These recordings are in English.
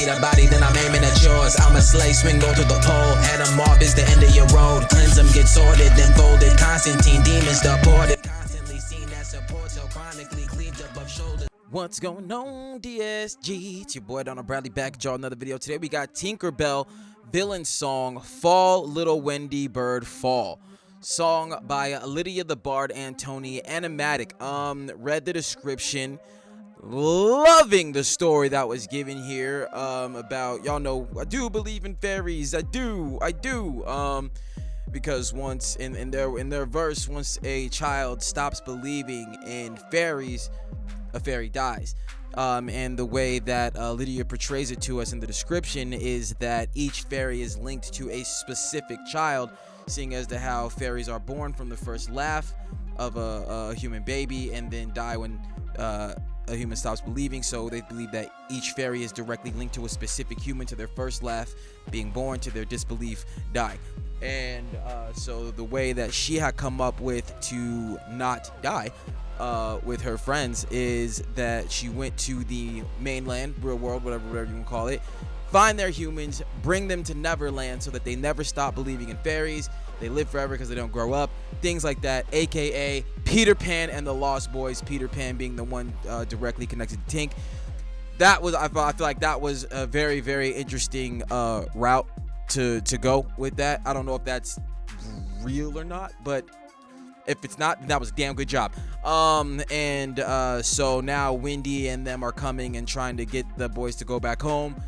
need a body, then I'm aiming at yours. I'm a slave, swing low to the pole. Adam Mob is the end of your road. Cleanse them, get sorted, then folded. Constantine demons deported. Constantly seen as support, so chronically cleaved above shoulders. What's going on, DSG? It's your boy Darrnell Bradley back at y'all another video. Today we got Tinkerbell villain song Fall Little Wendy Bird Fall. Song by Lydia the Bard and Tony Animatic. Read the description. Loving the story that was given here. About, y'all know I do believe in fairies. I do. Because once in their verse, once a child stops believing in fairies, a fairy dies. And the way that Lydia portrays it to us in the description is that each fairy is linked to a specific child, seeing as to how fairies are born from the first laugh of a human baby and then die when a human stops believing. So they believe that each fairy is directly linked to a specific human, to their first laugh being born, to their disbelief die. And so the way that she had come up with to not die with her friends is that she went to the mainland, real world, whatever you want to call it, find their humans, bring them to Neverland so that they never stop believing in fairies. They live forever because they don't grow up. Things like that, aka Peter Pan and the Lost Boys. Peter Pan being the one directly connected to Tink. That was, I feel like that was a very, very interesting route to go with that. I don't know if that's real or not, but if it's not, then that was a damn good job. So now Wendy and them are coming and trying to get the boys to go back home.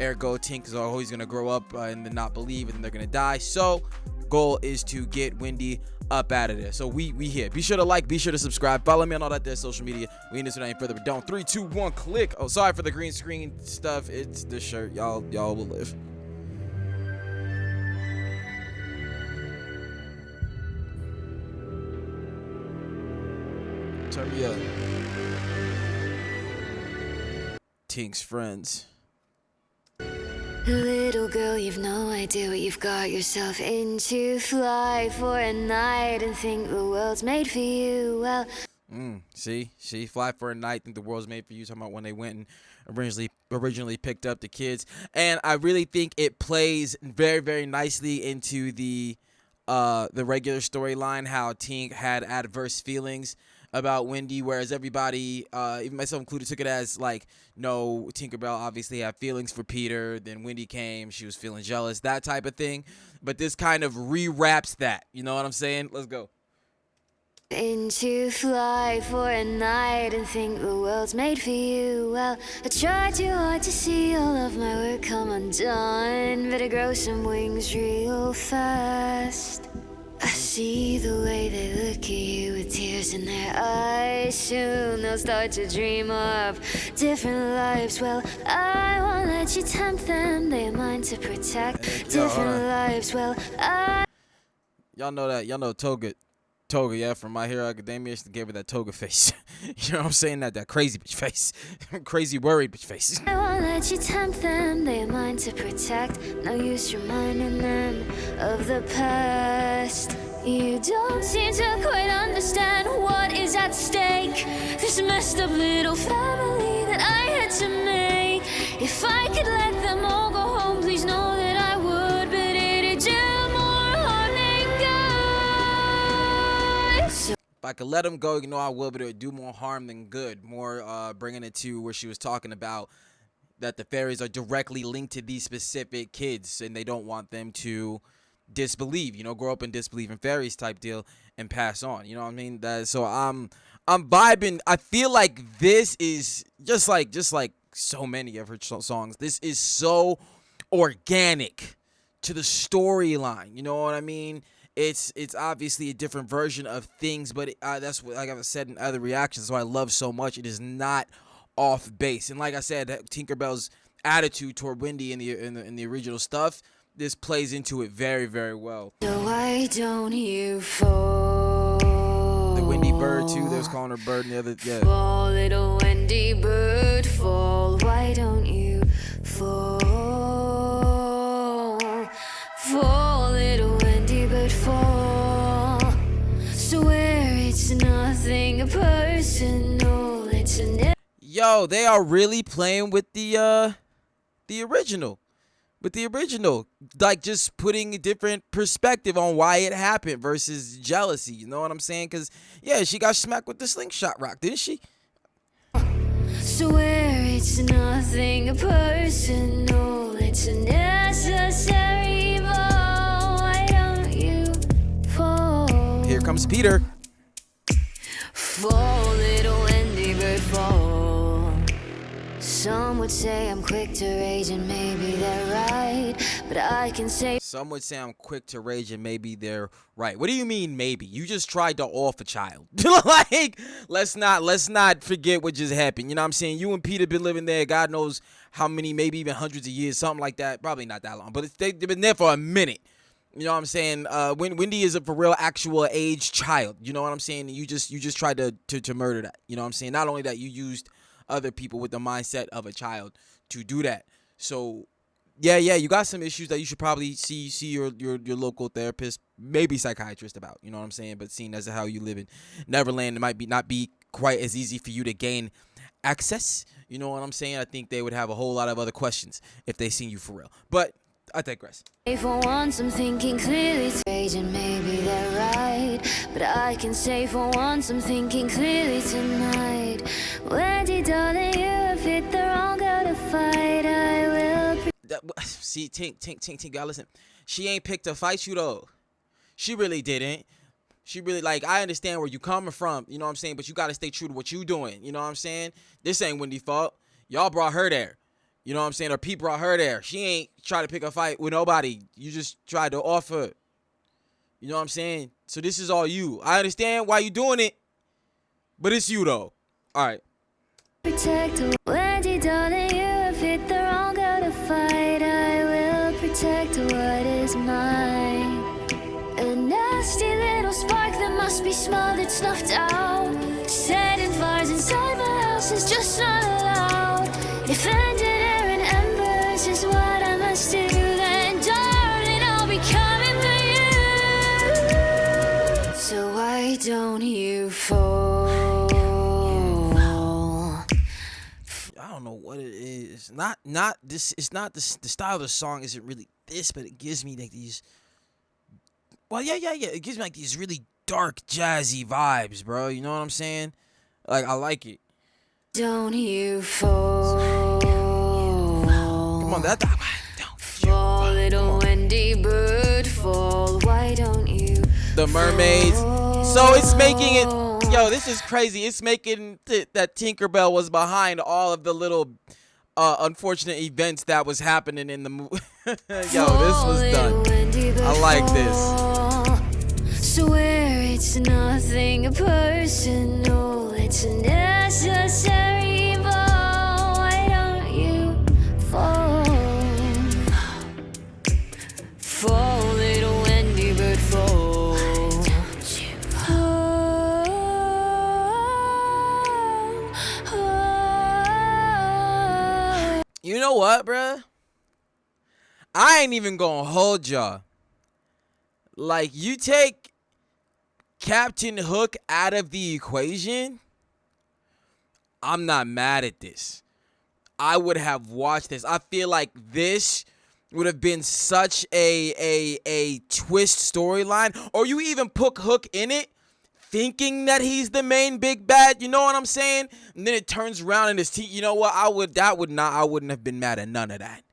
Ergo, Tink is always gonna grow up and then not believe, and then they're gonna die. So goal is to get Wendy up out of there. So we here. Be sure to like, be sure to subscribe, follow me on all that there social media. We in this without any further ado. 3, 2, 1, click. Oh, sorry for the green screen stuff. It's the shirt. Y'all will live. Turn me up. Tink's friends. Little girl, you've no idea what you've got yourself into. Fly for a night and think the world's made for you. Well, see, fly for a night, think the world's made for you. Talking about when they went and originally picked up the kids, and I really think it plays very, very nicely into the regular storyline. How Tink had adverse feelings about Wendy, whereas everybody, even myself included, took it as like, no, Tinkerbell obviously had feelings for Peter. Then Wendy came, she was feeling jealous, that type of thing. But this kind of rewraps that. You know what I'm saying? Let's go. Into fly for a night and think the world's made for you. Well, I try too hard to see all of my work come undone. Better grow some wings real fast. I see the way they look at you with tears in their eyes. Soon they'll start to dream of different lives. Well, I won't let you tempt them. They have mine to protect. Different lives. Well, y'all know that. Y'all know Toga, yeah, from My Hero Academia. She gave her that Toga face. You know what I'm saying? That crazy bitch face. Crazy worried bitch face. I won't let you tempt them. They have mine to protect. No use reminding them of the past. You don't seem to quite understand what is at stake. This messed up little family that I had to make. If I could let them all go home, please know that I would. But it'd do more harm than good. So if I could let them go, you know I would, but it would do more harm than good. More bringing it to where she was talking about that the fairies are directly linked to these specific kids, and they don't want them to disbelieve, grow up and disbelieve in fairies type deal and pass on. You know what I mean? So I'm vibing. I feel like this is just like so many of her songs. This is so organic to the storyline. You know what I mean? It's obviously a different version of things, but that's what, like I've said in other reactions, so I love so much. It is not off base, and like I said, Tinkerbell's attitude toward Wendy in the original stuff, this plays into it very, very well. why don't you fall? The Wendy bird too. They was calling her bird and the other. Yeah. Fall, little Wendy bird, fall. Why don't you fall? Fall, little Wendy bird, fall. Swear it's nothing personal. It's an Yo, they are really playing with the the original. Like just putting a different perspective on why it happened versus jealousy. You know what I'm saying? Because yeah, she got smacked with the slingshot rock, didn't she? Swear it's nothing personal, it's a necessary evil. Why don't you fall? Here comes Peter. Fall, little Wendy bird, fall. Some would say I'm quick to rage and maybe they're right, but I can say Some would say I'm quick to rage and maybe they're right. What do you mean maybe? You just tried to off a child. Like, let's not forget what just happened. You know what I'm saying? You and Peter been living there, God knows how many, maybe even hundreds of years, something like that. Probably not that long, but they've been there for a minute. You know what I'm saying? Wendy is a for real actual age child. You know what I'm saying? You just tried to murder that. You know what I'm saying? Not only that, you used other people with the mindset of a child to do that. So yeah, you got some issues that you should probably see your local therapist, maybe psychiatrist about. You know what I'm saying? But seeing as how you live in Neverland, it might not be quite as easy for you to gain access. You know what I'm saying? I think they would have a whole lot of other questions if they seen you for real. But I digress. for once I'm thinking clearly, rage and maybe they're right, but I can say for once I'm thinking clearly tonight. Wendy, darling, you have hit the wrong girl to fight. I will. See, Tink, y'all listen. She ain't picked to fight you though. She really didn't. She really, like, I understand where you coming from, you know what I'm saying, but you gotta stay true to what you doing, you know what I'm saying? This ain't Wendy's fault. Y'all brought her there. You know what I'm saying? Or Pete brought her there. She ain't try to pick a fight with nobody. You just tried to offer. You know what I'm saying? So this is all you. I understand why you doing it, but it's you though. All right. Protect Wendy, darling, you have hit the wrong girl to fight. I will protect what is mine. A nasty little spark that must be smothered, snuffed out. Setting fires inside my house is just not allowed. If ended air and embers is what I must do, then darling, I'll be coming for you. So why don't you fall? I don't know what it is. Not this. It's not this. The style of the song isn't really this, but it gives me like these. Well, yeah. It gives me like these really dark, jazzy vibes, bro. You know what I'm saying? Like, I like it. Don't you fall? Come on, that. Don't fall, little Wendy bird, fall. Why don't you? The mermaids. So it's making it. Yo, this is crazy. It's making that Tinkerbell was behind all of the little unfortunate events that was happening in the movie. Yo, this was done. I like this. Swear it's nothing personal, it's a necessary evil. Why don't you fall? Fall, little Wendy bird, fall. You know what, bruh? I ain't even gonna hold y'all. Like, you take Captain Hook out of the equation, I'm not mad at this. I would have watched this. I feel like this would have been such a twist storyline. Or you even put Hook in it, thinking that he's the main big bad. You know what I'm saying? And then it turns around and it's you know what? I wouldn't have been mad at none of that.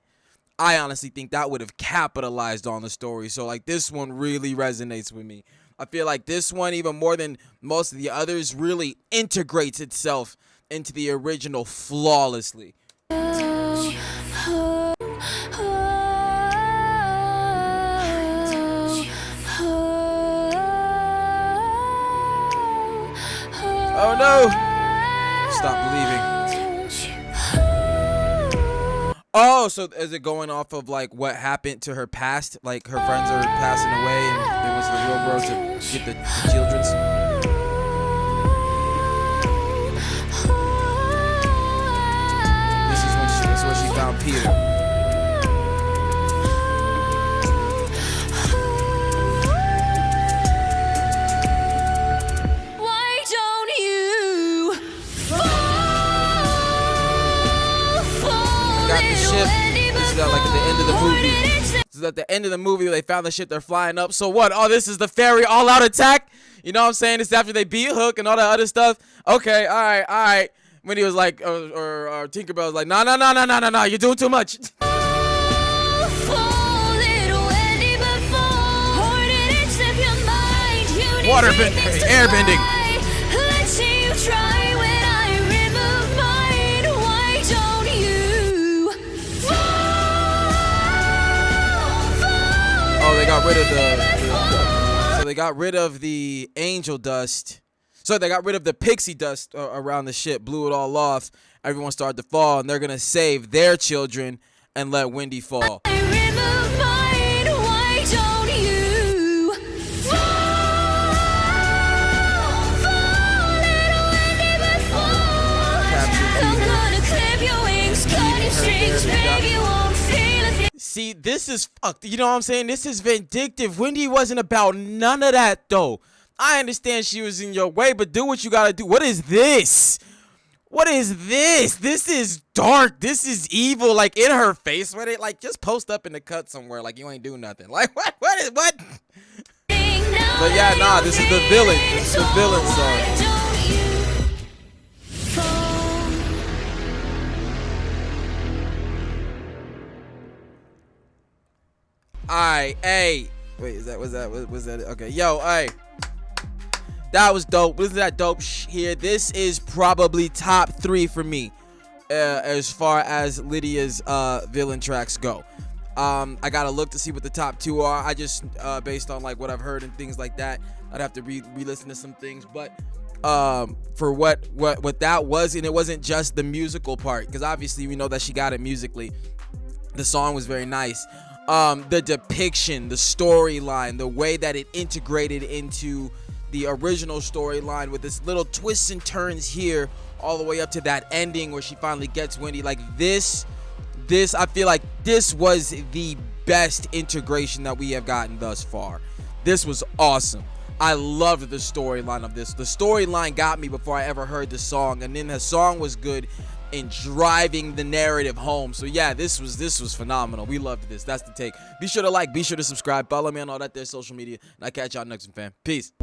I honestly think that would have capitalized on the story. So like, this one really resonates with me. I feel like this one, even more than most of the others, really integrates itself into the original flawlessly. Oh no! Stop believing. Oh, so is it going off of like what happened to her past? Like her friends are passing away and it was the real world to get the children's? This is where she found Peter. Got the ship. is at like at the end of the movie. This is at the end of the movie where they found the shit. They're flying up. So what? Oh, this is the fairy all-out attack. You know what I'm saying? It's after they beat Hook and all that other stuff. Okay, all right. When he was like, or Tinkerbell was like, no, you're doing too much. Waterbending, airbending. Oh, they got rid of so they got rid of the angel dust. So they got rid of the pixie dust around the ship, blew it all off. Everyone started to fall, and they're gonna save their children and let Wendy fall. See, this is fucked. You know what I'm saying? This is vindictive. Wendy wasn't about none of that, though. I understand she was in your way, but do what you gotta do. What is this? What is this? This is dark. This is evil. Like, in her face with it. Like, just post up in the cut somewhere. Like, you ain't do nothing. Like, what? But yeah, nah, this is the villain. This is the villain song. Alright, hey. Wait, was that it? Okay, yo, hey. That was dope. Wasn't that dope here? This is probably top 3 for me as far as Lydia's villain tracks go. I gotta look to see what the top 2 are. I just based on like what I've heard and things like that, I'd have to re-listen to some things. But for what that was, and it wasn't just the musical part, because obviously we know that she got it musically. The song was very nice. The depiction, the storyline, the way that it integrated into the original storyline with this little twists and turns here all the way up to that ending where she finally gets Wendy. Like this I feel like this was the best integration that we have gotten thus far. This was awesome. I loved the storyline of this. The storyline got me before I ever heard the song, and then the song was good in driving the narrative home. So yeah, this was phenomenal. We loved this. That's the take. Be sure to like, be sure to subscribe, follow me on all that there social media, and I'll catch y'all next one, fam. Peace.